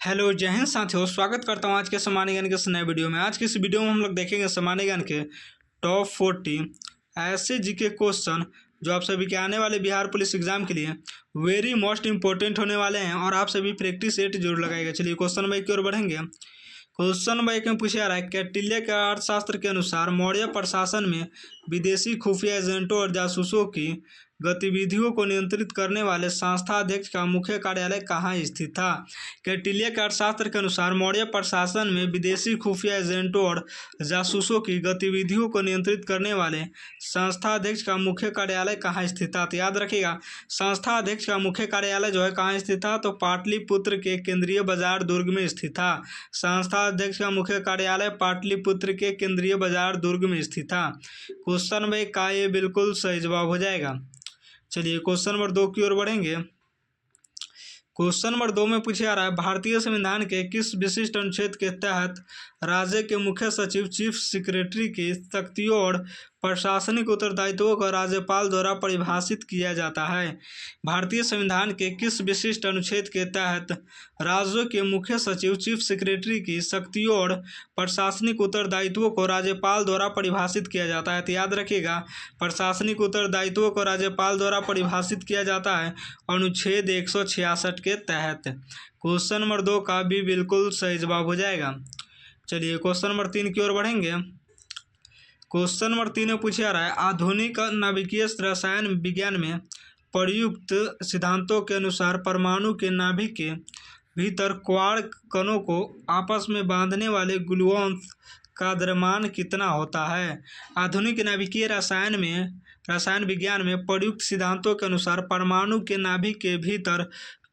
Hello जय हिंद साथियों, स्वागत करता हूँ आज के सामान्य ज्ञान के इस नए वीडियो में। आज की इस वीडियो में हम लोग देखेंगे सामान्य ज्ञान के टॉप 40 ऐसे जीके क्वेश्चन जो आप सभी के आने वाले बिहार पुलिस एग्जाम के लिए वेरी मोस्ट इंपॉर्टेंट होने वाले हैं और आप सभी प्रैक्टिस सेट जरूर लगाएगा। चलिए क्वेश्चन नंबर 1 की ओर बढ़ेंगे। क्वेश्चन नंबर 1 में पूछा जा रहा है, कौटिल्य के अर्थशास्त्र के अनुसार मौर्य प्रशासन में विदेशी खुफिया एजेंटों और जासूसों की गतिविधियों को नियंत्रित करने वाले संस्थाध्यक्ष का मुख्य कार्यालय कहाँ स्थित था। कौटिल्य के अर्थशास्त्र के अनुसार मौर्य प्रशासन में विदेशी खुफिया एजेंटों और जासूसों की गतिविधियों को नियंत्रित करने वाले संस्थाध्यक्ष का मुख्य कार्यालय कहाँ स्थित था। तो याद रखिएगा, संस्थाध्यक्ष का मुख्य कार्यालय जो है कहाँ स्थित था, तो पाटलिपुत्र के केंद्रीय बाजार दुर्ग में स्थित था। संस्थाध्यक्ष का मुख्य कार्यालय पाटलिपुत्र के केंद्रीय बाजार दुर्ग में स्थित था। क्वेश्चन नंबर 1 का ये बिल्कुल सही जवाब हो जाएगा। चलिए क्वेश्चन नंबर 2 की ओर बढ़ेंगे। क्वेश्चन नंबर 2 में पूछा जा रहा है, भारतीय संविधान के किस विशिष्ट अनुच्छेद के तहत राज्य के मुख्य सचिव चीफ सेक्रेटरी की शक्तियों और प्रशासनिक उत्तरदायित्वों को राज्यपाल द्वारा परिभाषित किया जाता है। भारतीय संविधान के किस विशिष्ट अनुच्छेद के तहत राज्यों के मुख्य सचिव चीफ सेक्रेटरी की शक्तियों और प्रशासनिक उत्तरदायित्वों को राज्यपाल द्वारा परिभाषित किया जाता है। तो याद रखिएगा, प्रशासनिक उत्तरदायित्वों को राज्यपाल द्वारा परिभाषित किया जाता है अनुच्छेद 166 के तहत। क्वेश्चन नंबर 2 का भी बिल्कुल सही जवाब हो जाएगा। चलिए क्वेश्चन नंबर 3 की ओर बढ़ेंगे। क्वेश्चन नंबर 3 में पूछा जा रहा है, आधुनिक नाभिकीय रसायन विज्ञान में प्रयुक्त सिद्धांतों के अनुसार परमाणु के नाभिक के भीतर क्वार्क कणों को आपस में बांधने वाले ग्लूऑन्स का द्रव्यमान कितना होता है। आधुनिक नाभिकीय रसायन विज्ञान में प्रयुक्त सिद्धांतों के अनुसार परमाणु के नाभिक के भीतर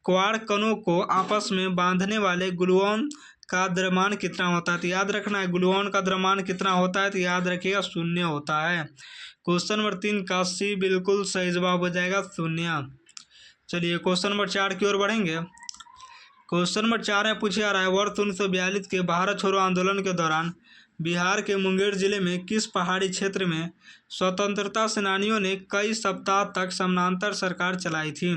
क्वार्क कणों को आपस में बांधने वाले ग्लूऑन का द्रव्यमान कितना होता है। तो याद रखना है, ग्लूऑन का द्रव्यमान कितना होता है, तो याद रखिएगा 0 होता है। क्वेश्चन नंबर 3 का सी बिल्कुल सही जवाब हो जाएगा 0। चलिए क्वेश्चन नंबर 4 की ओर बढ़ेंगे। क्वेश्चन नंबर 4 में पूछा जा रहा है, वर्ष 1942 के भारत छोड़ो आंदोलन के दौरान बिहार के मुंगेर जिले में किस पहाड़ी क्षेत्र में स्वतंत्रता सेनानियों ने कई सप्ताह तक समानांतर सरकार चलाई थी।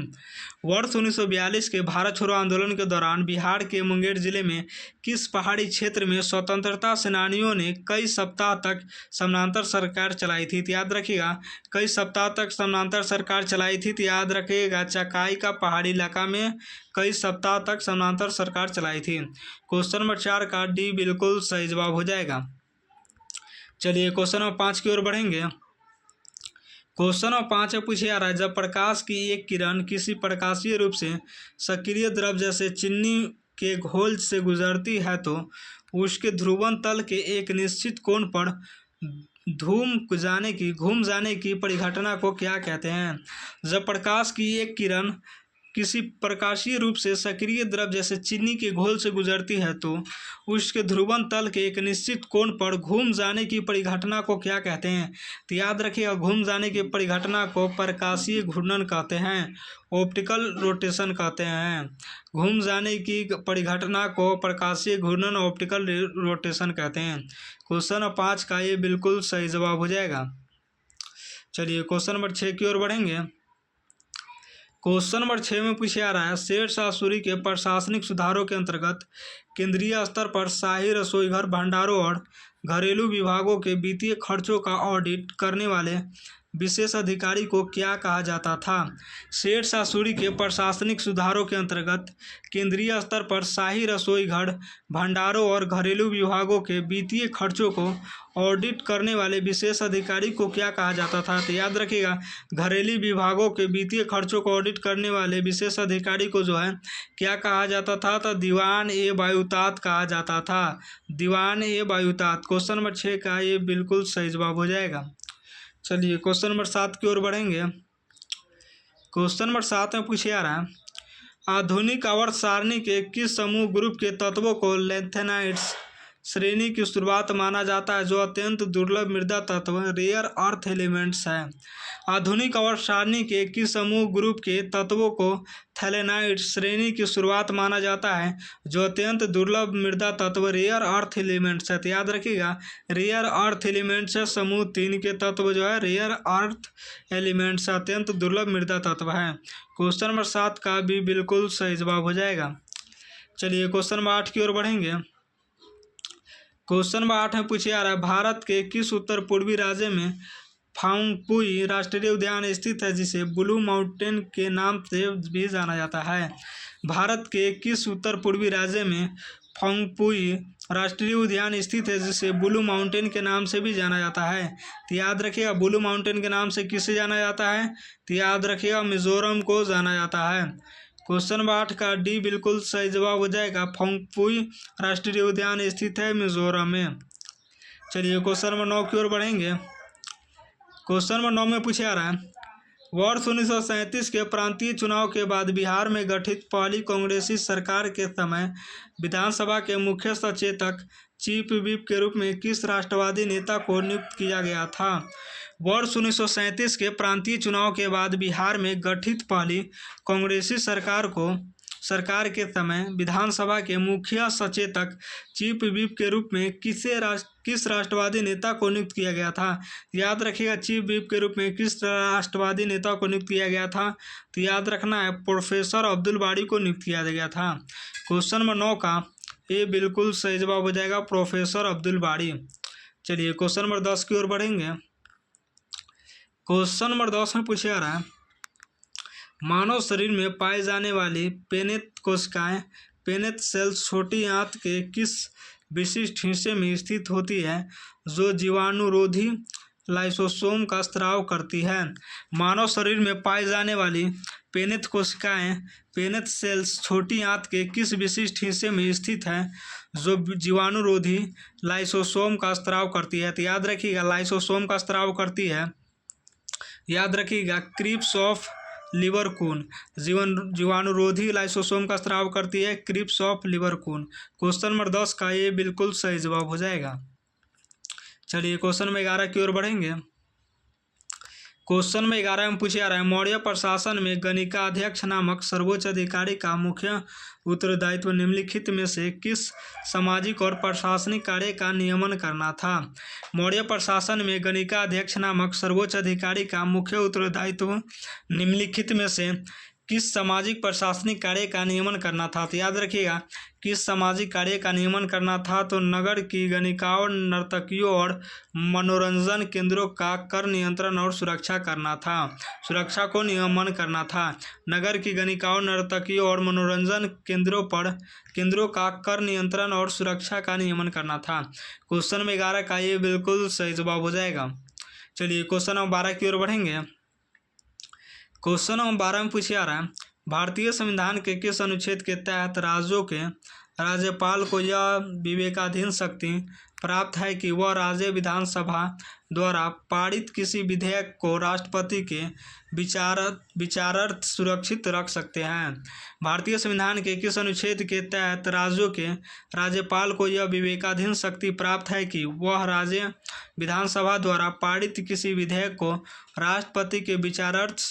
वर्ष 1942 के भारत छोड़ो आंदोलन के दौरान बिहार के मुंगेर जिले में किस पहाड़ी क्षेत्र में स्वतंत्रता सेनानियों ने कई सप्ताह तक समानांतर सरकार चलाई थी। तो याद रखिएगा, कई सप्ताह तक समानांतर सरकार चलाई थी। तो याद रखिएगा, चकाई का पहाड़ी इलाका में कई सप्ताह तक समानांतर सरकार चलाई थी। क्वेश्चन नंबर 4 का डी बिल्कुल सही जवाब हो जाएगा। चलिए क्वेश्चन नंबर 5 की ओर बढ़ेंगे। क्वेश्चन नंबर 5 में पूछा जा रहा है, जब प्रकाश की एक किरण किसी प्रकाशीय रूप से सक्रिय द्रव जैसे चीनी के घोल से गुजरती है तो उसके ध्रुवन तल के एक निश्चित कोण पर घूम जाने की परिघटना को क्या कहते हैं। जब प्रकाश की एक किरण किसी प्रकाशीय रूप से सक्रिय द्रव जैसे चीनी के घोल से गुजरती है तो उसके ध्रुवन तल के एक निश्चित कोण पर घूम जाने की परिघटना को क्या कहते हैं। तो याद रखिएगा, घूम जाने की परिघटना को प्रकाशीय घूर्णन कहते हैं, ऑप्टिकल रोटेशन कहते हैं। घूम जाने की परिघटना को प्रकाशीय घूर्णन ऑप्टिकल रोटेशन कहते हैं। क्वेश्चन नंबर 5 का ये बिल्कुल सही जवाब हो जाएगा। चलिए क्वेश्चन नंबर 6 की ओर बढ़ेंगे। क्वेश्चन नंबर 6 में पूछा जा रहा है, शेरशाह सूरी के प्रशासनिक सुधारों के अंतर्गत केंद्रीय स्तर पर शाही रसोईघर, भंडारों और घरेलू विभागों के वित्तीय खर्चों का ऑडिट करने वाले विशेष अधिकारी को क्या कहा जाता था। शेरशाह सूरी के प्रशासनिक सुधारों के अंतर्गत केंद्रीय स्तर पर शाही रसोईघर, भंडारों और घरेलू विभागों के वित्तीय खर्चों को ऑडिट करने वाले विशेष अधिकारी को क्या कहा जाता था। तो याद रखिएगा, घरेलू विभागों के वित्तीय खर्चों को ऑडिट करने वाले विशेष अधिकारी को जो है क्या कहा जाता था, तो दीवान ए वायुतात कहा जाता था। दीवान ए वायुतात। क्वेश्चन नंबर 6 का ये बिल्कुल सही जवाब हो जाएगा। चलिए क्वेश्चन नंबर 7 की ओर बढ़ेंगे। क्वेश्चन नंबर 7 में पूछा जा रहा है, आधुनिक आवर्त सारणी के किस समूह ग्रुप के तत्वों को लैंथेनाइड्स श्रेणी की शुरुआत माना जाता है, जो अत्यंत दुर्लभ मृदा तत्व रेयर अर्थ एलिमेंट्स है। आधुनिक आवर्त सारणी के किस समूह ग्रुप के तत्वों को थैलेनाइड्स श्रेणी की शुरुआत माना जाता है, जो अत्यंत दुर्लभ मृदा तत्व रेयर अर्थ एलिमेंट्स है। तो याद रखिएगा, रेयर अर्थ एलिमेंट्स है समूह 3 के तत्व जो है रेयर अर्थ एलिमेंट्स अत्यंत दुर्लभ मृदा तत्व है। क्वेश्चन नंबर 7 का भी बिल्कुल सही जवाब हो जाएगा। चलिए क्वेश्चन नंबर 8 की ओर बढ़ेंगे। क्वेश्चन नंबर 8 में पूछे जा रहा है, भारत के किस उत्तर पूर्वी राज्य में फांगपुई राष्ट्रीय उद्यान स्थित है जिसे ब्लू माउंटेन के नाम से भी जाना जाता है। भारत के किस उत्तर पूर्वी राज्य में फांगपुई राष्ट्रीय उद्यान स्थित है जिसे ब्लू माउंटेन के नाम से भी जाना जाता है। तो याद रखिएगा, ब्लू माउंटेन के नाम से किसे जाना जाता है, तो याद रखिएगा मिजोरम को जाना जाता है। क्वेश्चन नंबर 8 का डी बिल्कुल सही जवाब हो जाएगा। फांगपुई राष्ट्रीय उद्यान स्थित है मिजोरम में। चलिए क्वेश्चन नंबर 9 की ओर बढ़ेंगे। क्वेश्चन नंबर 9 में पूछा जा रहा है, वर्ष 1937 के प्रांतीय चुनाव के बाद बिहार में गठित पहली कांग्रेसी सरकार के समय विधानसभा के मुख्य सचेतक चीफ व्हिप के रूप में किस राष्ट्रवादी नेता को नियुक्त किया गया था। वर्ष 1937 के प्रांतीय चुनाव के बाद बिहार में गठित पहली कांग्रेसी सरकार के समय विधानसभा के मुख्य सचेतक चीफ व्हिप के रूप में किस राष्ट्रवादी नेता को नियुक्त किया गया था। याद रखिएगा, चीफ व्हिप के रूप में किस राष्ट्रवादी नेता को नियुक्त किया गया था, तो याद रखना है प्रोफेसर अब्दुल बारी को नियुक्त किया गया था। क्वेश्चन नंबर 9 का ये बिल्कुल सही जवाब हो जाएगा, प्रोफेसर अब्दुल बारी। चलिए क्वेश्चन नंबर 10 की ओर बढ़ेंगे। क्वेश्चन नंबर 10 में पूछा जा रहा है, मानव शरीर में पाए जाने वाली पेनेत कोशिकाएं पेनेत सेल्स छोटी आंत के किस विशिष्ट हिस्से में स्थित होती है जो जीवाणुरोधी लाइसोसोम का स्राव करती है। मानव शरीर में पाई जाने वाली पेनेत कोशिकाएं पेनेत सेल्स छोटी आंत के किस विशिष्ट हिस्से में स्थित है जो जीवाणुरोधी लाइसोसोम का स्राव करती है। तो याद रखिएगा, लाइसोसोम का स्राव करती है, याद रखिएगा क्रिप्स ऑफ लिवरकून। जीवाणुरोधी लाइसोसोम का स्राव करती है क्रिप्स ऑफ लिवरकून। क्वेश्चन नंबर 10 का ये बिल्कुल सही जवाब हो जाएगा। चलिए क्वेश्चन नंबर 11 की ओर बढ़ेंगे। क्वेश्चन नंबर 11 में पूछा जा रहा है, मौर्य प्रशासन में गणिका अध्यक्ष नामक सर्वोच्च अधिकारी का मुख्य उत्तरदायित्व निम्नलिखित में से किस सामाजिक और प्रशासनिक कार्य का नियमन करना था। मौर्य प्रशासन में गणिका अध्यक्ष नामक सर्वोच्च अधिकारी का मुख्य उत्तरदायित्व निम्नलिखित में से किस सामाजिक प्रशासनिक कार्य का नियमन करना था। तो याद रखिएगा, किस सामाजिक कार्य का नियमन करना था, तो नगर की गणिकाओं, नर्तकियों और मनोरंजन केंद्रों का कर नियंत्रण और सुरक्षा करना था। सुरक्षा को नियमन करना था। नगर की गणिकाओं, नर्तकियों और मनोरंजन केंद्रों का कर नियंत्रण और सुरक्षा का नियमन करना था। क्वेश्चन नंबर 11 का ये बिल्कुल सही जवाब हो जाएगा। चलिए क्वेश्चन नंबर 12 की ओर बढ़ेंगे। क्वेश्चन नंबर 12 में पूछा जा रहा है, भारतीय संविधान के किस अनुच्छेद के तहत राज्यों के राज्यपाल को यह विवेकाधीन शक्ति प्राप्त है कि वह राज्य विधानसभा द्वारा पारित किसी विधेयक को राष्ट्रपति के विचारार्थ सुरक्षित रख सकते हैं। भारतीय संविधान के किस अनुच्छेद के तहत राज्यों के राज्यपाल को यह विवेकाधीन शक्ति प्राप्त है कि वह राज्य विधानसभा द्वारा पारित किसी विधेयक को राष्ट्रपति के विचारार्थ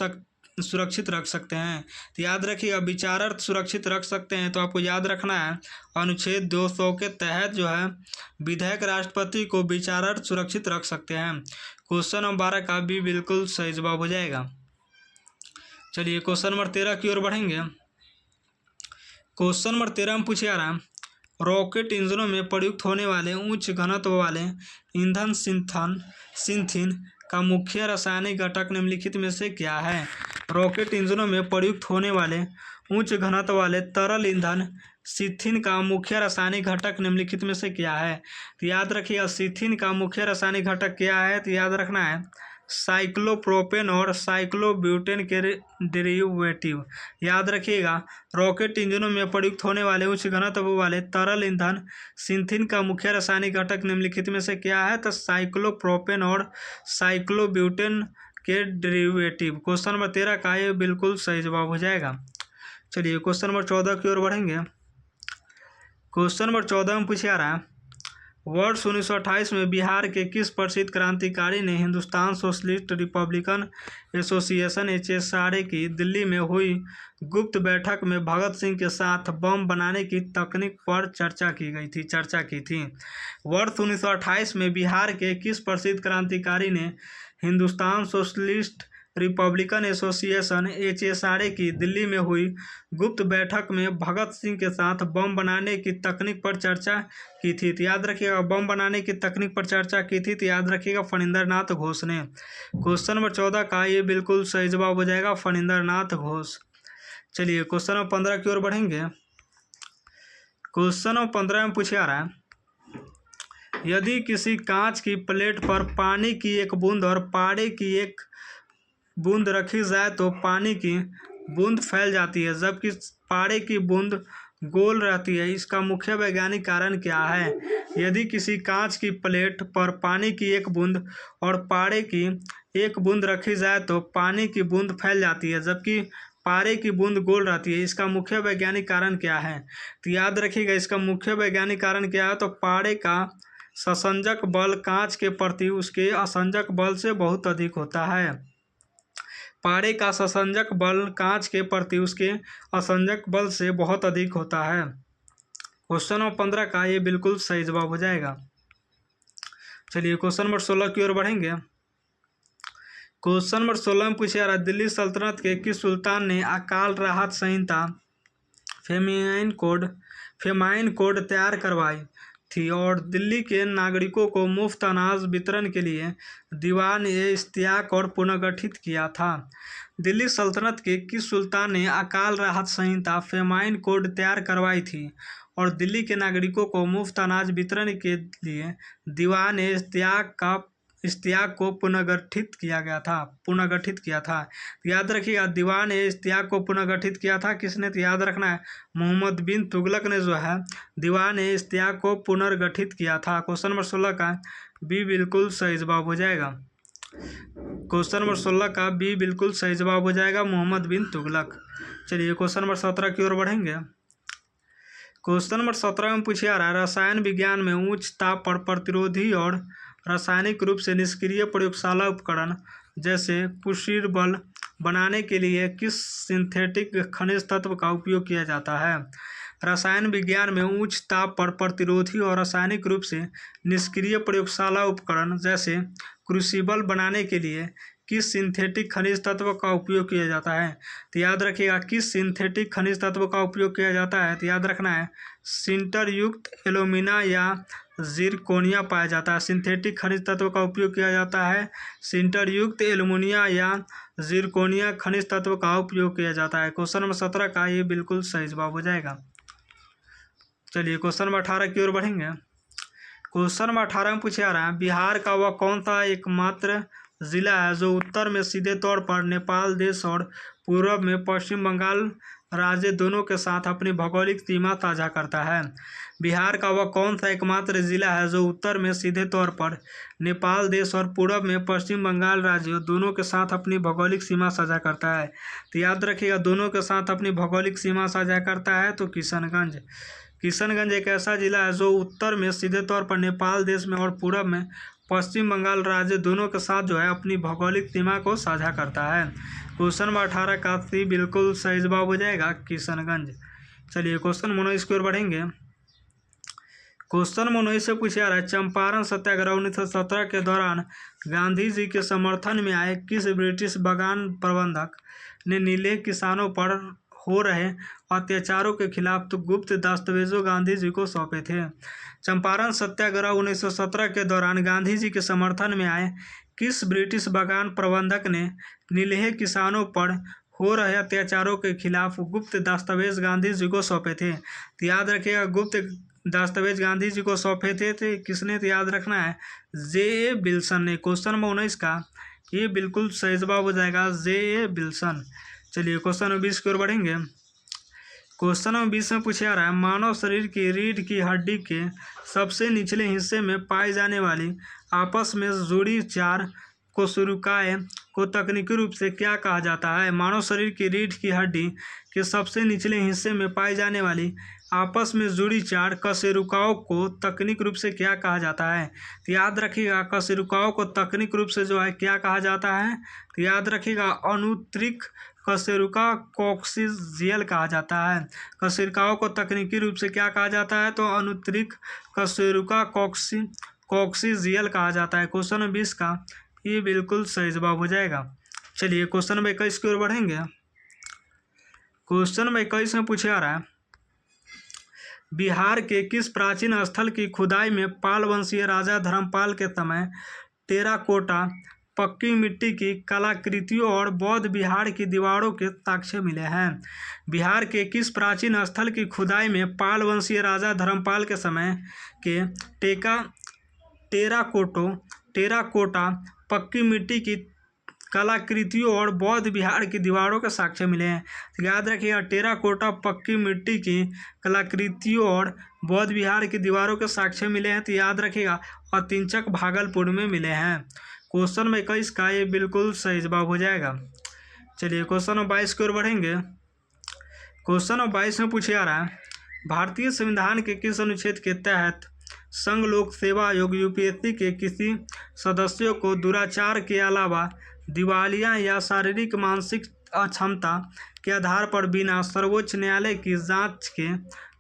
सुरक्षित रख सकते हैं। तो याद रखिएगा, विचारार्थ सुरक्षित रख सकते हैं, तो आपको याद रखना है अनुच्छेद 200 के तहत जो है विधेयक राष्ट्रपति को विचारार्थ सुरक्षित रख सकते हैं। क्वेश्चन नंबर 12 का भी बिल्कुल सही जवाब हो जाएगा। चलिए क्वेश्चन नंबर 13 की ओर बढ़ेंगे। क्वेश्चन नंबर 13 में पूछा जा रहा है, रॉकेट इंजनों में प्रयुक्त होने वाले उच्च घनत्व वाले ईंधन सिंथीन का मुख्य रासायनिक घटक निम्नलिखित में से क्या है। रॉकेट इंजनों में प्रयुक्त होने वाले उच्च घनत्व वाले तरल ईंधन सिंथीन का मुख्य रासायनिक घटक निम्नलिखित में से क्या है। तो याद रखिएगा, सिंथीन का मुख्य रासायनिक घटक क्या है, तो याद रखना है साइक्लोप्रोपेन और साइक्लोब्यूटेन के डेरिवेटिव। याद रखिएगा, रॉकेट इंजनों में प्रयुक्त होने वाले उच्च घनत्व वाले तरल ईंधन सिंथीन का मुख्य रासायनिक घटक निम्नलिखित में से क्या है, तो साइक्लोप्रोपेन और साइक्लोब्यूटेन के डेरिवेटिव। क्वेश्चन नंबर 13 का ये बिल्कुल सही जवाब हो जाएगा। चलिए क्वेश्चन नंबर 14 की ओर बढ़ेंगे। क्वेश्चन नंबर 14 में पूछा जा रहा है, वर्ष 1928 में बिहार के किस प्रसिद्ध क्रांतिकारी ने Hindustan socialist Republican association HSRA की दिल्ली में हुई गुप्त बैठक में भगत सिंह के साथ बम बनाने की तकनीक पर चर्चा की थी। वर्ष 1928 में बिहार के किस प्रसिद्ध क्रांतिकारी ने Hindustan socialist Republican association HSRA की दिल्ली में हुई गुप्त बैठक में भगत सिंह के साथ बम बनाने की तकनीक पर चर्चा की थी। तो याद रखिएगा, बम बनाने की तकनीक पर चर्चा की थी, तो याद रखिएगा फणींद्र नाथ घोष ने। क्वेश्चन नंबर 14 का ये बिल्कुल सही जवाब हो जाएगा, फणींद्र नाथ घोष। चलिए क्वेश्चन नंबर 15 की ओर बढ़ेंगे। क्वेश्चन नंबर 15 में पूछा रहा है, यदि किसी कांच की प्लेट पर पानी की एक बूंद और पाड़े की एक बूंद रखी जाए तो पानी की बूंद फैल जाती है जबकि पाड़े की बूंद गोल रहती है। इसका मुख्य वैज्ञानिक कारण क्या है? यदि किसी कांच की प्लेट पर पानी की एक बूंद और पाड़े की एक बूंद रखी जाए तो पानी की बूंद फैल जाती है जबकि पारे की बूंद गोल रहती है। इसका मुख्य वैज्ञानिक कारण क्या है? तो याद रखिएगा, इसका मुख्य वैज्ञानिक कारण क्या है? तो पारे का संसंजक बल कांच के प्रति उसके असंजक बल से बहुत अधिक होता है। पारे का संसंजक बल कांच के प्रति उसके असंजक बल से बहुत अधिक होता है। क्वेश्चन नंबर 15 का ये बिल्कुल सही जवाब हो जाएगा। चलिए क्वेश्चन नंबर 16 की ओर बढ़ेंगे। क्वेश्चन नंबर 16 में पूछा जा रहा है, दिल्ली सल्तनत के किस सुल्तान ने अकाल राहत संहिता फेमाइन कोड तैयार करवाई थी और दिल्ली के नागरिकों को मुफ्त अनाज वितरण के लिए दीवान-ए-इश्तियाक और पुनर्गठित किया था? दिल्ली सल्तनत के किस सुल्तान ने अकाल राहत संहिता फेमाइन कोड तैयार करवाई थी और दिल्ली के नागरिकों को मुफ्त अनाज वितरण के लिए दीवान-ए-इश्तियाक को पुनर्गठित किया था। याद रखिएगा, दीवान-ए-इश्तियाक को पुनर्गठित किया था किसने? तो याद रखना है, मोहम्मद बिन तुगलक ने जो है दीवान-ए-इश्तियाक को पुनर्गठित किया था। क्वेश्चन नंबर 16 का बी बिल्कुल सही जवाब हो जाएगा। क्वेश्चन नंबर 16 का बी बिल्कुल सही जवाब हो जाएगा, मोहम्मद बिन तुगलक। चलिए क्वेश्चन नंबर 17 की ओर बढ़ेंगे। क्वेश्चन नंबर 17 में पूछा जा रहा है, रसायन विज्ञान में उच्च ताप पर प्रतिरोधी और रासायनिक रूप से निष्क्रिय प्रयोगशाला उपकरण जैसे क्रूसिबल बनाने के लिए किस सिंथेटिक खनिज तत्व का उपयोग किया जाता है? रसायन विज्ञान में उच्च ताप पर प्रतिरोधी और रासायनिक रूप से निष्क्रिय प्रयोगशाला उपकरण जैसे क्रूसिबल बनाने के लिए किस सिंथेटिक खनिज तत्व का उपयोग किया जाता है? तो याद रखिएगा, किस सिंथेटिक खनिज तत्व का उपयोग किया जाता है? तो याद रखना है, सिंटरयुक्त एल्यूमिना या जिरकोनिया पाया जाता है। सिंथेटिक खनिज तत्व का उपयोग किया जाता है, सिंटरयुक्त एल्यूमिनिया या जिरकोनिया खनिज तत्व का उपयोग किया जाता है। क्वेश्चन नंबर 17 का ये बिल्कुल सही जवाब हो जाएगा। चलिए क्वेश्चन नंबर 18 की ओर बढ़ेंगे। क्वेश्चन नंबर 18 में पूछा जा रहा है, बिहार का वह कौन सा एकमात्र जिला है जो उत्तर में सीधे तौर पर नेपाल देश और पूर्व में पश्चिम बंगाल राज्य दोनों के साथ अपनी भौगोलिक सीमा साझा करता है? बिहार का वह कौन सा एकमात्र जिला है जो उत्तर में सीधे तौर पर नेपाल देश और पूर्व में पश्चिम बंगाल राज्य दोनों के साथ अपनी भौगोलिक सीमा साझा करता है? तो याद रखिएगा, दोनों के साथ अपनी भौगोलिक सीमा साझा करता है तो किशनगंज एक ऐसा जिला है जो उत्तर में सीधे तौर पर नेपाल देश में और पूर्व में पश्चिम बंगाल राज्य दोनों के साथ जो है अपनी भौगोलिक सीमा को साझा करता है। क्वेश्चन नंबर 18 का सी बिल्कुल सही जवाब हो जाएगा, किशनगंज। चलिए क्वेश्चन 19 की ओर बढ़ेंगे। क्वेश्चन 19 से पूछा जा रहा है, चंपारण सत्याग्रह 1917 के दौरान गांधी जी के समर्थन में आए किस ब्रिटिश बागान प्रबंधक ने नीले किसानों पर हो रहे अत्याचारों के खिलाफ तो गुप्त दस्तावेजों गांधी जी को सौंपे थे? चंपारण सत्याग्रह 1917 के दौरान गांधी जी के समर्थन में आए किस ब्रिटिश बागान प्रबंधक ने नीले किसानों पर हो रहे अत्याचारों के खिलाफ गुप्त दस्तावेज गांधी जी को सौंपे थे? तो याद रखिएगा, गुप्त दस्तावेज गांधी जी को सौंपे थे किसने? तो याद रखना है, J.A. विल्सन ने। क्वेश्चन नंबर 19 का ये बिल्कुल सही जवाब हो जाएगा, J.A. विल्सन। चलिए क्वेश्चन नंबर 20 की ओर बढ़ेंगे। क्वेश्चन नंबर 20 में पूछा जा रहा है, मानव शरीर की रीढ़ की हड्डी के सबसे निचले हिस्से में पाई जाने वाली आपस में जुड़ी चार कोशिकाएं को तकनीकी रूप से क्या कहा जाता है? मानव शरीर की रीढ़ की हड्डी के सबसे निचले हिस्से में पाई जाने वाली आपस में जुड़ी चार कशेरुकाओं को तकनीक रूप से क्या कहा जाता है? तो याद रखिएगा, कशेरुकाओं को तकनीक रूप से जो है क्या कहा जाता है? तो याद रखिएगा, अनुत्तरिक कशेरुका कॉक्सिजियल कहा जाता है। कशेरुकाओं को तकनीकी रूप से क्या कहा जाता है? तो अनुत्तरिक कशेरुका कॉक्सिजियल कहा जाता है। क्वेश्चन 20 का ये बिल्कुल सही जवाब हो जाएगा। चलिए क्वेश्चन नंबर 21 की ओर बढ़ेंगे। क्वेश्चन नंबर 21 में पूछा जा रहा है, बिहार के किस प्राचीन स्थल की खुदाई में पाल वंशीय राजा धर्मपाल के समय टेराकोटा, पक्की मिट्टी की कलाकृतियों और बौद्ध विहार की दीवारों के साक्ष्य मिले हैं? बिहार के किस प्राचीन स्थल की खुदाई में पाल वंशीय राजा धर्मपाल के समय के टेराकोटा, पक्की मिट्टी की कलाकृतियों और बौद्ध विहार की दीवारों के साक्ष्य मिले हैं? तो याद रखिएगा, टेराकोटा, पक्की मिट्टी की कलाकृतियों और बौद्ध विहार की दीवारों के साक्ष्य मिले हैं। तो याद रखिएगा, अतिंचक भागलपुर में मिले हैं। क्वेश्चन नंबर 21 का ये बिल्कुल सही जवाब हो जाएगा। चलिए क्वेश्चन नंबर 22 की ओर बढ़ेंगे। क्वेश्चन नंबर 22 में पूछा जा रहा है, भारतीय संविधान के किस अनुच्छेद के तहत संघ लोक सेवा आयोग यूपीएससी के किसी सदस्यों को दुराचार के अलावा दिवालिया या शारीरिक मानसिक अक्षमता के आधार पर बिना सर्वोच्च न्यायालय की जांच के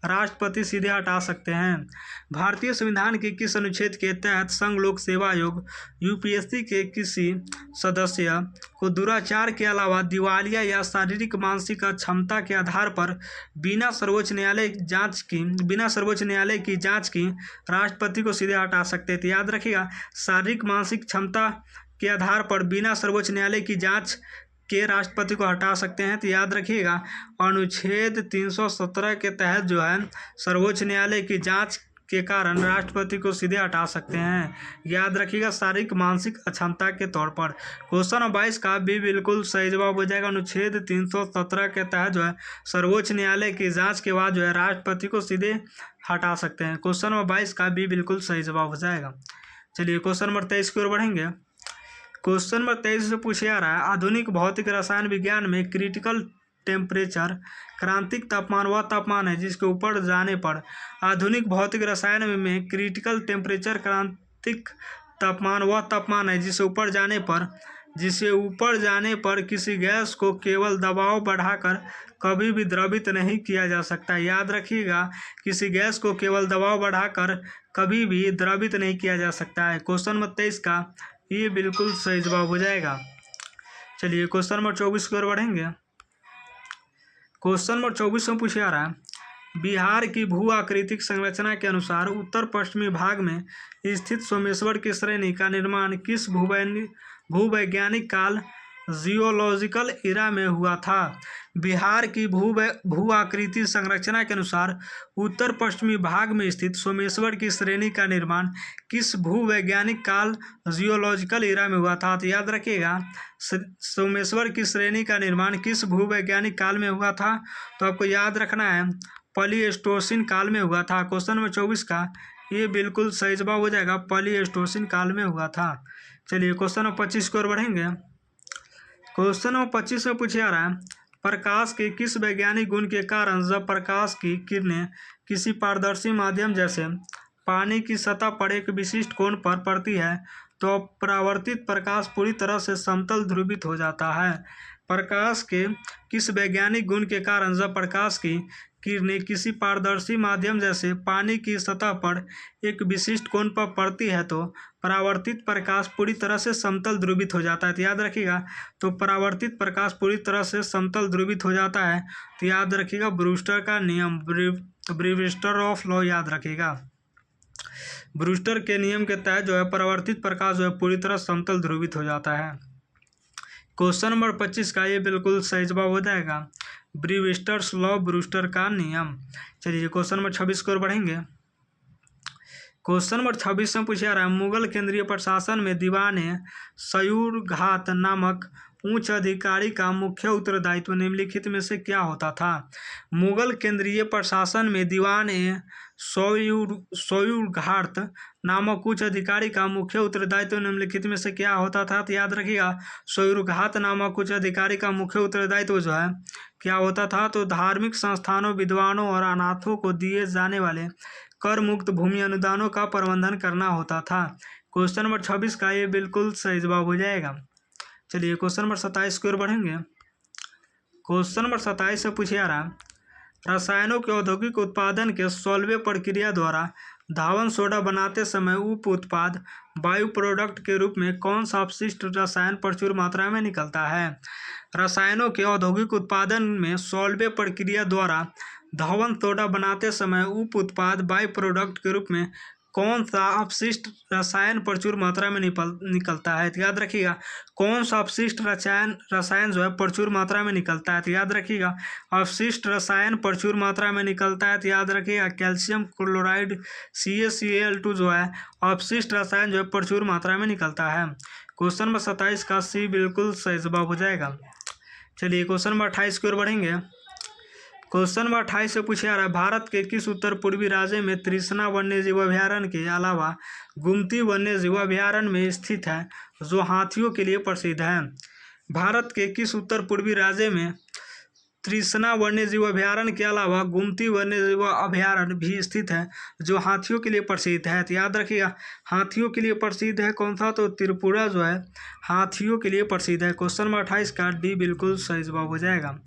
राष्ट्रपति सीधे हटा सकते हैं? भारतीय संविधान के किस अनुच्छेद के तहत संघ लोक सेवा आयोग यूपीएससी के किसी सदस्य को दुराचार के अलावा दिवालिया या शारीरिक मानसिक अक्षमता के आधार पर बिना सर्वोच्च न्यायालय की जांच की राष्ट्रपति को सीधे हटा सकते हैं? तो याद रखिएगा, शारीरिक मानसिक क्षमता के आधार पर बिना सर्वोच्च न्यायालय की जांच के राष्ट्रपति को हटा सकते हैं। तो याद रखिएगा, अनुच्छेद 317 के तहत जो है सर्वोच्च न्यायालय की जांच के कारण राष्ट्रपति को सीधे हटा सकते हैं। याद रखिएगा, शारीरिक मानसिक अक्षमता के तौर पर। क्वेश्चन नंबर 22 का भी बिल्कुल सही जवाब हो जाएगा। अनुच्छेद 317 के तहत जो है सर्वोच्च न्यायालय की जांच के बाद जो है राष्ट्रपति को सीधे हटा सकते हैं। क्वेश्चन नंबर 22 का भी बिल्कुल सही जवाब हो जाएगा। चलिए क्वेश्चन नंबर 23 की ओर बढ़ेंगे। क्वेश्चन नंबर 23 से पूछा जा रहा है, आधुनिक भौतिक रसायन विज्ञान में क्रिटिकल टेम्परेचर क्रांतिक तापमान वह तापमान है जिसके ऊपर जाने पर आधुनिक भौतिक रसायन में क्रिटिकल टेम्परेचर क्रांतिक तापमान वह तापमान है जिसे ऊपर जाने पर किसी गैस को केवल दबाव बढ़ाकर कभी भी द्रवित नहीं किया जा सकता। याद रखिएगा, किसी गैस को केवल दबाव बढ़ाकर कभी भी द्रवित नहीं किया जा सकता है। क्वेश्चन नंबर 23 का ये बिल्कुल सही जवाब हो जाएगा। चलिए क्वेश्चन नंबर 24 की ओर बढ़ेंगे। क्वेश्चन नंबर 24 में पूछा जा रहा है, बिहार की भू आकृतिक संरचना के अनुसार उत्तर पश्चिमी भाग में स्थित सोमेश्वर की श्रेणी का निर्माण किस भूवैज्ञानिक काल जियोलॉजिकल इरा में हुआ था? बिहार की भू आकृति संरचना के अनुसार उत्तर पश्चिमी भाग में स्थित सोमेश्वर की श्रेणी का निर्माण किस भूवैज्ञानिक काल जियोलॉजिकल इरा में हुआ था? तो याद रखिएगा, सोमेश्वर की श्रेणी का निर्माण किस भूवैज्ञानिक काल में हुआ था? तो आपको याद रखना है, प्लीस्टोसीन काल में हुआ था। क्वेश्चन नंबर 24 का ये बिल्कुल सही जवाब हो जाएगा, प्लीस्टोसीन काल में हुआ था। चलिए क्वेश्चन नंबर 25 की ओर बढ़ेंगे। क्वेश्चन नंबर 25 में पूछा जा रहा है, प्रकाश के किस वैज्ञानिक गुण के कारण जब प्रकाश की किरणें किसी पारदर्शी माध्यम जैसे पानी की सतह पर एक विशिष्ट कोण पर पड़ती है तो परावर्तित प्रकाश पूरी तरह से समतल ध्रुवित हो जाता है? प्रकाश के किस वैज्ञानिक गुण के कारण जब प्रकाश की किरणें किसी पारदर्शी माध्यम जैसे पानी की सतह पर एक विशिष्ट कोण पर पड़ती है तो परावर्तित प्रकाश पूरी तरह से समतल ध्रुवित हो जाता है? तो याद रखिएगा, तो परावर्तित प्रकाश पूरी तरह से समतल ध्रुवित हो जाता है। तो याद रखिएगा, ब्रूस्टर का नियम, ब्रूस्टर ऑफ लॉ याद रखिएगा। ब्रूस्टर के नियम के तहत जो है परावर्तित प्रकाश जो है पूरी तरह समतल ध्रुवित हो जाता है। क्वेश्चन नंबर 25 का ये बिल्कुल सही जवाब हो जाएगा, ब्रूस्टर्स लॉ, ब्रूस्टर का नियम। चलिए क्वेश्चन नंबर 26 की ओर बढ़ेंगे। क्वेश्चन नंबर 26 में पूछा जा रहा है, मुगल केंद्रीय प्रशासन में दीवाने सयूरघात नामक उच्च अधिकारी का मुख्य उत्तरदायित्व निम्नलिखित में से क्या होता था? मुगल केंद्रीय प्रशासन में दीवाने सयूरघात नामक उच्च अधिकारी का मुख्य उत्तरदायित्व निम्नलिखित में से क्या होता था? तो याद रखिएगा, सयूरघात नामक उच्च अधिकारी का मुख्य उत्तरदायित्व जो है क्या होता था? तो धार्मिक संस्थानों, विद्वानों और अनाथों को दिए जाने वाले कर मुक्त भूमि अनुदानों का प्रबंधन करना होता था। क्वेश्चन नंबर 26 का ये बिल्कुल सही जवाब हो जाएगा। चलिए क्वेश्चन नंबर 27 की ओर बढ़ेंगे। क्वेश्चन नंबर 27 से पूछा जा रहा है, रसायनों के औद्योगिक उत्पादन के 16वें प्रक्रिया द्वारा धावन सोडा बनाते समय उप उत्पाद बायो प्रोडक्ट के रूप में कौन सा अपशिष्ट रसायन प्रचुर मात्रा में निकलता है? रसायनों के औद्योगिक उत्पादन में 16वें प्रक्रिया द्वारा धावन सोडा बनाते समय उप उत्पाद बायो प्रोडक्ट के रूप में कौन सा अपशिष्ट रसायन प्रचुर मात्रा में निकलता है? तो याद रखिएगा, कौन सा अपशिष्ट रसायन जो है प्रचुर मात्रा में निकलता है? तो याद रखिएगा, अपशिष्ट रसायन प्रचुर मात्रा में निकलता है तो याद रखिएगा कैल्शियम क्लोराइड CaCl2 जो है अपशिष्ट रसायन जो है प्रचुर मात्रा में निकलता है। क्वेश्चन नंबर 27 का सी बिल्कुल सही जवाब हो जाएगा। चलिए क्वेश्चन नंबर 28 की ओर बढ़ेंगे। क्वेश्चन नंबर 28 से पूछा जा रहा है, भारत के किस उत्तर पूर्वी राज्य में तृष्णा वन्यजीव अभयारण्य के अलावा गुमती वन्यजीव अभयारण्य में स्थित है जो हाथियों के लिए प्रसिद्ध है? भारत के किस उत्तर पूर्वी राज्य में तृष्णा वन्यजीव अभयारण्य के अलावा गुमती वन्यजीव अभयारण्य भी स्थित है जो हाथियों के लिए प्रसिद्ध है? तो याद रखिएगा, हाथियों के लिए प्रसिद्ध है कौन सा? तो त्रिपुरा जो है हाथियों के लिए प्रसिद्ध है। क्वेश्चन नंबर 28 का डी बिल्कुल सही जवाब हो जाएगा।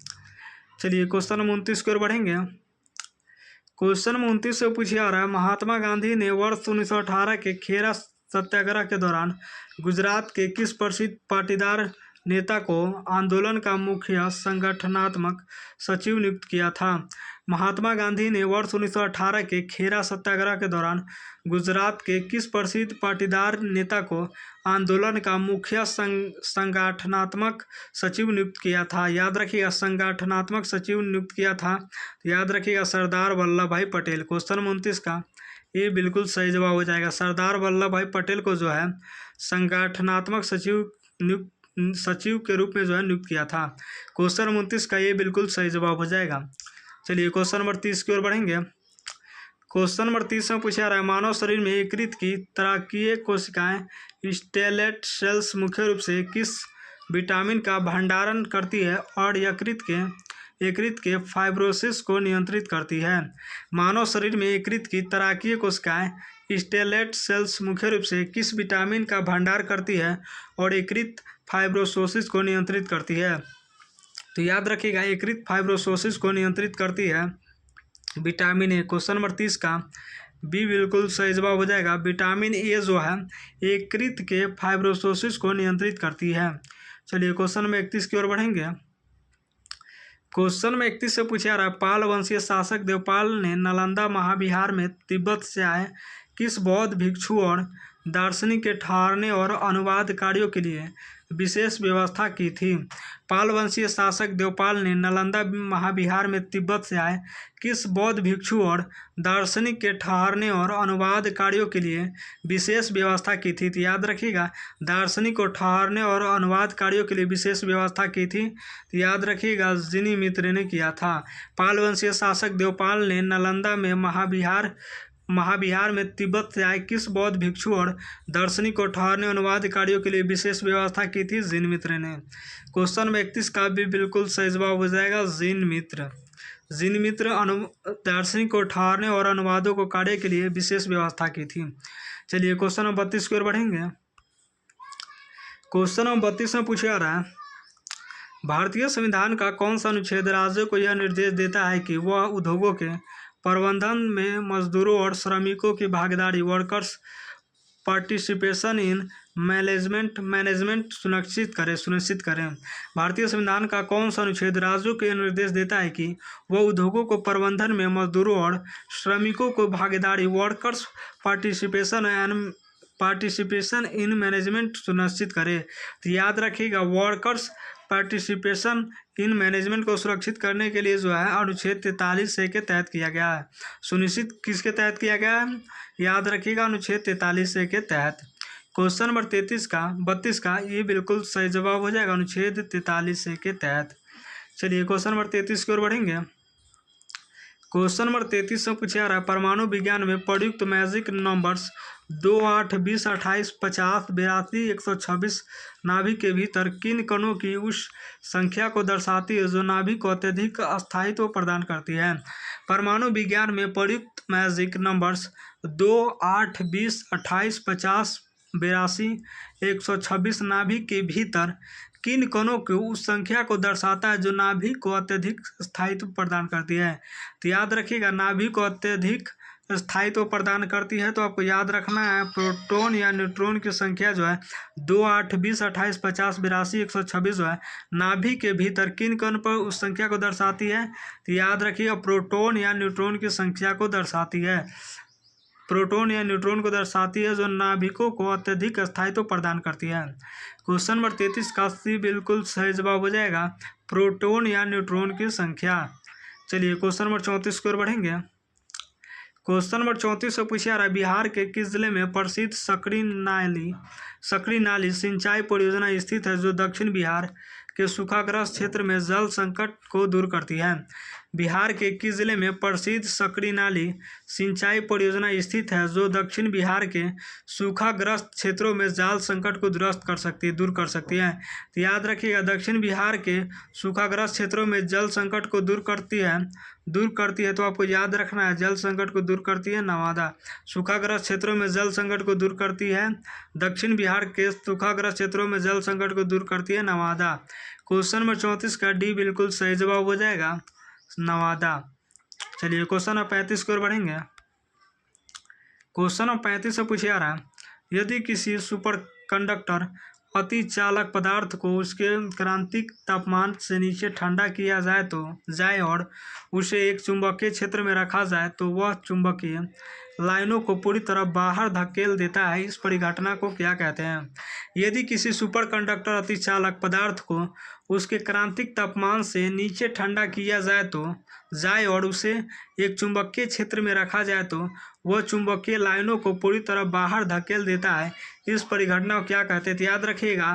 चलिए क्वेश्चन नंबर 29 की ओर बढ़ेंगे। क्वेश्चन नंबर 29 से पूछा जा रहा है, महात्मा गांधी ने वर्ष 1918 के खेरा सत्याग्रह के दौरान गुजरात के किस प्रसिद्ध पाटीदार नेता को आंदोलन का मुख्य संगठनात्मक सचिव नियुक्त किया था? महात्मा गांधी ने वर्ष 1918 के खेरा सत्याग्रह के दौरान गुजरात के किस प्रसिद्ध पाटीदार नेता को आंदोलन का मुख्य संगठनात्मक सचिव नियुक्त किया था? याद रखिएगा, संगठनात्मक सचिव नियुक्त किया था, याद रखिएगा सरदार वल्लभ भाई पटेल। क्वेश्चन 29 का ये बिल्कुल सही जवाब हो जाएगा। सरदार वल्लभ भाई पटेल को जो है संगठनात्मक सचिव के रूप में जो है नियुक्त किया था। क्वेश्चन 29 का ये बिल्कुल सही जवाब हो जाएगा। चलिए क्वेश्चन नंबर 30 की ओर बढ़ेंगे। क्वेश्चन नंबर 30 में पूछा रहा है, मानव शरीर में यकृत की तराकीय कोशिकाएं स्टेलेट सेल्स मुख्य रूप से किस विटामिन का भंडारण करती है और यकृत के फाइब्रोसिस को नियंत्रित करती है? मानव शरीर में यकृत की तराकीय कोशिकाएं स्टेलेट सेल्स मुख्य रूप से किस विटामिन का भंडार करती है और यकृत फाइब्रोसिस को नियंत्रित करती है? तो याद रखिएगा, यकृत फाइब्रोसिस को नियंत्रित करती है विटामिन ए। क्वेश्चन नंबर 30 का बी बिल्कुल सही जवाब हो जाएगा। विटामिन ए जो है यकृत के फाइब्रोसिस को नियंत्रित करती है। चलिए क्वेश्चन नंबर 31 की ओर बढ़ेंगे। क्वेश्चन में 31 से पूछा रहा है, पाल वंशीय शासक देवपाल ने नालंदा महाविहार में तिब्बत से आए किस बौद्ध भिक्षु और दार्शनिक के ठहरने और अनुवाद कार्यों के लिए विशेष व्यवस्था की थी? पाल वंशीय शासक देवपाल ने नालंदा महाविहार में तिब्बत से आए किस बौद्ध भिक्षु और दार्शनिक के ठहरने और अनुवाद कार्यों के लिए विशेष व्यवस्था की थी? तो याद रखिएगा, दार्शनिक को ठहरने और अनुवाद कार्यों के लिए विशेष व्यवस्था की थी, तो याद रखिएगा जिनी मित्र ने किया था। पाल वंशीय शासक देवपाल ने नालंदा में महाविहार में तिब्बत से आए किस बौद्ध भिक्षु और दार्शनिक को ठहरने अनुवाद कार्यों के लिए विशेष व्यवस्था की थी? जिन मित्र ने। क्वेश्चन में 31 का भी बिल्कुल सही जवाब हो जाएगा, जिन मित्र दार्शनिक को ठहरने और अनुवादों को कार्य के लिए विशेष व्यवस्था की थी। चलिए क्वेश्चन नंबर 32 की ओर बढ़ेंगे। क्वेश्चन नंबर 32 में पूछा जा रहा है, भारतीय संविधान का कौन सा अनुच्छेद राज्यों को यह निर्देश देता है कि वह उद्योगों के प्रबंधन में मजदूरों और श्रमिकों की भागीदारी वर्कर्स पार्टिसिपेशन इन मैनेजमेंट सुनिश्चित करें? भारतीय संविधान का कौन सा अनुच्छेद राज्यों को यह निर्देश देता है कि वह उद्योगों को प्रबंधन में मजदूरों और श्रमिकों को भागीदारी वर्कर्स पार्टिसिपेशन इन मैनेजमेंट सुनिश्चित करे? तो याद रखिएगा, वर्कर्स पार्टिसिपेशन इन मैनेजमेंट को सुरक्षित करने के लिए जो है अनुच्छेद 43A के तहत किया गया है। सुनिश्चित किसके तहत किया गया है? याद रखिएगा, अनुच्छेद 43A के तहत। क्वेश्चन नंबर 32 का ये बिल्कुल सही जवाब हो जाएगा, अनुच्छेद 43A के तहत। चलिए क्वेश्चन नंबर 33 की ओर बढ़ेंगे। क्वेश्चन नंबर 33 में पूछा जा रहा है, परमाणु विज्ञान में प्रयुक्त मैजिक नंबर्स 2, 8, 20, 28, 50, 82, 126 नाभिक के भीतर किन कणों की उस संख्या को दर्शाती है जो नाभिक को अत्यधिक स्थायित्व प्रदान करती है? परमाणु विज्ञान में प्रयुक्त मैजिक नंबर्स 2, 8, 20, 28, 50, 82, 126 नाभिक के भीतर किन कणों की उस संख्या को दर्शाता है जो नाभिक को अत्यधिक स्थायित्व प्रदान करती है। तो याद रखिएगा, नाभिक को अत्यधिक स्थायित्व प्रदान करती है। तो आपको याद रखना है प्रोटॉन या न्यूट्रॉन की संख्या जो है 2, 8, 20, 28, 50, 82, 126 जो है नाभिक के भीतर किन कण पर उस संख्या को दर्शाती है। तो याद रखिएगा, प्रोटॉन या न्यूट्रॉन की संख्या को दर्शाती है। प्रोटॉन या न्यूट्रॉन को दर्शाती है जो नाभिकों को अत्यधिक स्थायित्व प्रदान करती है। क्वेश्चन नंबर 33 का सी बिल्कुल सही जवाब हो जाएगा, प्रोटॉन या न्यूट्रॉन की संख्या। चलिए क्वेश्चन नंबर 34 की ओर बढ़ेंगे। क्वेश्चन नंबर 34 से पूछा रहा है, बिहार के किस जिले में प्रसिद्ध सकरी नाली सिंचाई परियोजना स्थित है जो दक्षिण बिहार के सूखाग्रस्त क्षेत्र में जल संकट को दूर करती है। बिहार के किस जिले में प्रसिद्ध सकरी नाली सिंचाई परियोजना स्थित है जो दक्षिण बिहार के सूखाग्रस्त क्षेत्रों में जल संकट को दूर कर सकती है। तो याद रखिएगा, दक्षिण बिहार के सूखाग्रस्त क्षेत्रों में जल संकट को दूर करती है। तो आपको याद रखना है, जल संकट को दूर करती है नवादा। सूखाग्रस्त क्षेत्रों में जल संकट को दूर करती है दक्षिण बिहार के सूखाग्रस्त क्षेत्रों में जल संकट को दूर करती है नवादा। क्वेश्चन नंबर 34 का डी बिल्कुल सही जवाब हो जाएगा, नवादा। चलिए क्वेश्चन नंबर 35 की ओर बढ़ेंगे। क्वेश्चन नंबर 35 से पूछा रहा है, यदि किसी सुपर कंडक्टर अति चालक पदार्थ को उसके क्रांतिक तापमान से नीचे ठंडा किया जाए और उसे एक चुंबकीय क्षेत्र में रखा जाए तो वह चुंबकीय लाइनों को पूरी तरह बाहर धकेल देता है। इस परिघटना को क्या कहते हैं। यदि किसी सुपर कंडक्टर अति चालक पदार्थ को उसके क्रांतिक तापमान से नीचे ठंडा किया जाए और उसे एक चुंबकीय क्षेत्र में रखा जाए तो वह चुंबकीय लाइनों को पूरी तरह बाहर धकेल देता है। इस परिघटना को क्या कहते हैं। तो याद रखिएगा,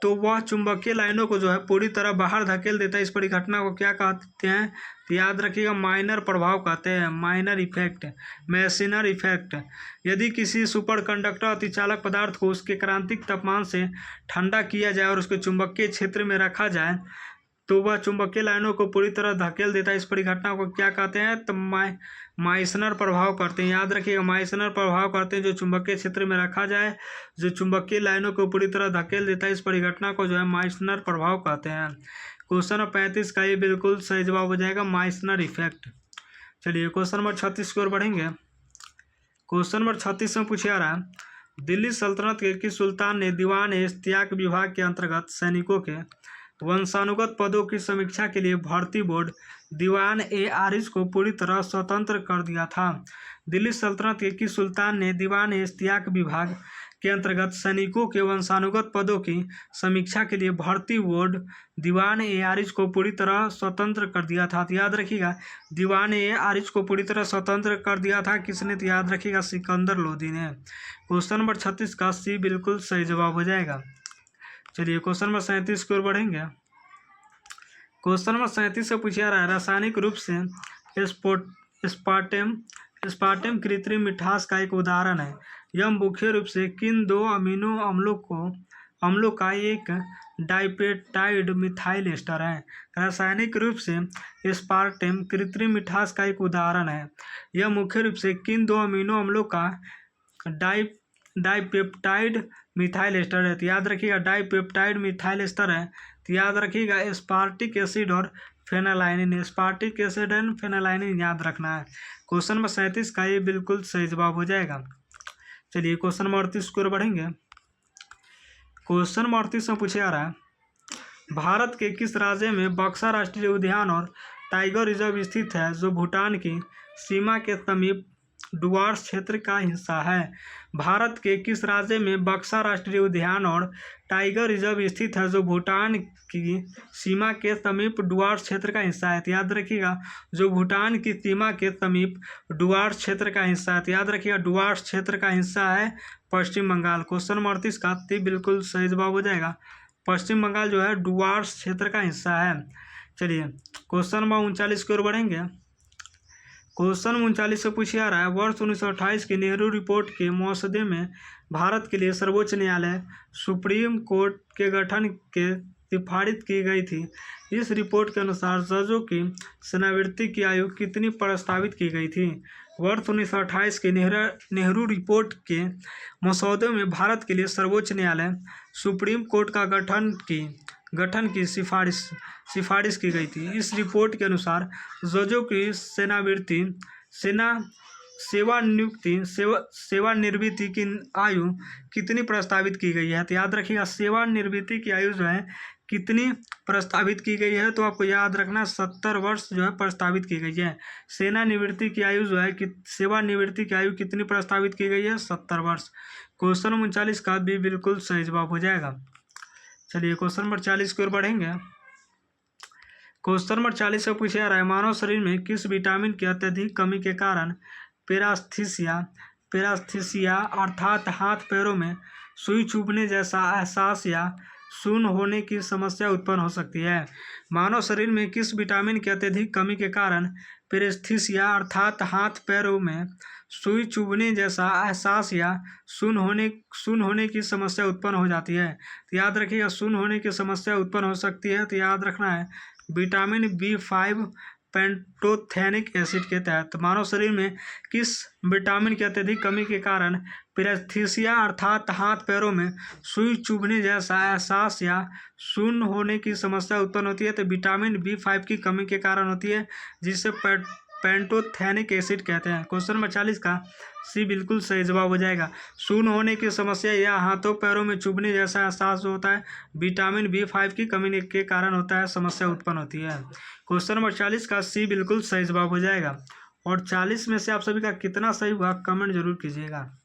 वह चुंबकीय लाइनों को जो है पूरी तरह बाहर धकेल देता है। इस परिघटना को क्या कहते हैं। तो याद रखिएगा, माइनर प्रभाव कहते हैं, माइनर इफेक्ट, मेसिनर इफेक्ट। यदि किसी सुपर कंडक्टर अतिचालक पदार्थ को उसके क्रांतिक तापमान से ठंडा किया जाए और उसके चुंबकीय क्षेत्र में रखा जाए तो वह चुंबकीय लाइनों को पूरी तरह धकेल देता है। इस परिघटना को क्या कहते हैं। तो माइसनर प्रभाव करते हैं। याद रखिएगा, माइसनर प्रभाव करते हैं, जो चुंबकीय क्षेत्र में रखा जाए जो चुंबकीय लाइनों को पूरी तरह धकेल देता है। इस परिघटना को जो है माइसनर प्रभाव कहते हैं। क्वेश्चन नंबर 35 का ये बिल्कुल सही जवाब हो जाएगा, माइसनर इफेक्ट। चलिए क्वेश्चन नंबर 36 की ओर बढ़ेंगे। क्वेश्चन नंबर 36 में पूछा रहा है, दिल्ली सल्तनत के किस सुल्तान ने दीवान इश्तियाक विभाग के अंतर्गत सैनिकों के वंशानुगत पदों की समीक्षा के लिए भर्ती बोर्ड दीवान-ए-आरिज को पूरी तरह स्वतंत्र कर दिया था। दिल्ली सल्तनत के किस सुल्तान ने दीवान-ए-इश्तियाक विभाग के अंतर्गत सैनिकों के वंशानुगत पदों की समीक्षा के लिए भर्ती बोर्ड दीवान-ए-आरिज को पूरी तरह स्वतंत्र कर दिया था। तो याद रखिएगा, दीवान-ए-आरिज को पूरी तरह स्वतंत्र कर दिया था किसने। तो याद रखिएगा, सिकंदर लोदी ने। क्वेश्चन नंबर 36 का सी बिल्कुल सही जवाब हो जाएगा। चलिए क्वेश्चन नंबर 37 की ओर बढ़ेंगे। क्वेश्चन नंबर 37 से पूछा रहा है, रासायनिक रूप से स्पार्टेम कृत्रिम मिठास का एक उदाहरण है। यह मुख्य रूप से किन दो अमीनो अम्लों का एक डाइपेप्टाइड मिथाइल एस्टर है। रासायनिक रूप से स्पार्टेम कृत्रिम मिठास का एक उदाहरण है। यह मुख्य रूप से किन दो अमीनो अम्लों का डाइपेप्टाइड मिथाइल एस्टर है। तो याद रखिएगा, डाइपेप्टाइड मिथाइल एस्टर है। तो याद रखिएगा, एस्पार्टिक एसिड और फेनालाइनिन। एस्पार्टिक एसिड एंड फेनालाइनिन याद रखना है। क्वेश्चन नंबर 37 का ये बिल्कुल सही जवाब हो जाएगा। चलिए क्वेश्चन नंबर 38 की ओर बढ़ेंगे। क्वेश्चन नंबर 38 में पूछा रहा है, भारत के किस राज्य में बक्सा राष्ट्रीय उद्यान और टाइगर रिजर्व स्थित है जो भूटान की सीमा के समीप डुआर्स क्षेत्र का हिस्सा है। भारत के किस राज्य में बक्सा राष्ट्रीय उद्यान और टाइगर रिजर्व स्थित है जो भूटान की सीमा के समीप डुआर्स क्षेत्र का हिस्सा है। तो याद रखिएगा, जो भूटान की सीमा के समीप डुआर्स क्षेत्र का हिस्सा है। तो याद रखिएगा, डुआर्स क्षेत्र का हिस्सा है पश्चिम बंगाल। क्वेश्चन नंबर 38 का बिल्कुल सही जवाब हो जाएगा, पश्चिम बंगाल जो है डुआर्स क्षेत्र का हिस्सा है। चलिए क्वेश्चन नंबर 39 की ओर बढ़ेंगे। क्वेश्चन 39 से पूछा रहा है, वर्ष 1928 की नेहरू रिपोर्ट के मसौदे में भारत के लिए सर्वोच्च न्यायालय सुप्रीम कोर्ट के गठन के सिफारिश की गई थी। इस रिपोर्ट के अनुसार जजों की सेवानिवृत्ति की आयु कितनी प्रस्तावित की गई थी? वर्ष 1928 की नेहरू रिपोर्ट के मसौदे में भारत के लिए सर्वोच्च न्यायालय सुप्रीम कोर्ट का गठन की सिफारिश की गई थी। इस रिपोर्ट के अनुसार जजों की सेवानिवृत्ति की आयु कितनी प्रस्तावित की गई है? तो याद रखिएगा, सेवानिवृत्ति की आयु जो है कितनी प्रस्तावित की गई है, तो आपको याद रखना 70 वर्ष जो है प्रस्तावित की गई है। सेवानिवृत्ति की आयु जो है सेवानिवृत्ति की आयु कितनी प्रस्तावित की गई है? 70 वर्ष। क्वेश्चन नंबर 40 का भी बिल्कुल सही जवाब हो जाएगा। चलिए क्वेश्चन नंबर 40 की ओर बढ़ेंगे। क्वेश्चन नंबर 40 से पूछा जा रहा है, मानव शरीर में किस विटामिन की अत्यधिक कमी के कारण पेरास्थीसिया अर्थात हाथ पैरों में सुई चुभने जैसा एहसास या शून्य होने की समस्या उत्पन्न हो सकती है? मानव शरीर में किस विटामिन की अत्यधिक कमी के कारण पेरास्थीसिया अर्थात हाथ पैरों में सुई चुभने जैसा एहसास या शून्य होने की समस्या उत्पन्न हो जाती है? तो याद रखिएगा, शून्य होने की समस्या उत्पन्न हो सकती है, तो याद रखना है विटामिन B5 पेंटोथेनिक एसिड के तहत। मानव शरीर में किस विटामिन की अत्यधिक कमी के कारण पेरास्थीसिया अर्थात हाथ पैरों में सुई चुभने जैसा एहसास या शून्य होने की समस्या उत्पन्न होती है? तो विटामिन B5 की कमी के कारण होती है, जिसे पेंटोथेनिक एसिड कहते हैं। क्वेश्चन नंबर 40 का सी बिल्कुल सही जवाब हो जाएगा। शून्य होने की समस्या या हाथों पैरों में चुभने जैसा एहसास जो होता है, विटामिन B5 की कमी के कारण होता है, समस्या उत्पन्न होती है। क्वेश्चन नंबर 40 का सी बिल्कुल सही जवाब हो जाएगा। और 40 में से आप सभी का कितना सही हुआ कमेंट जरूर कीजिएगा।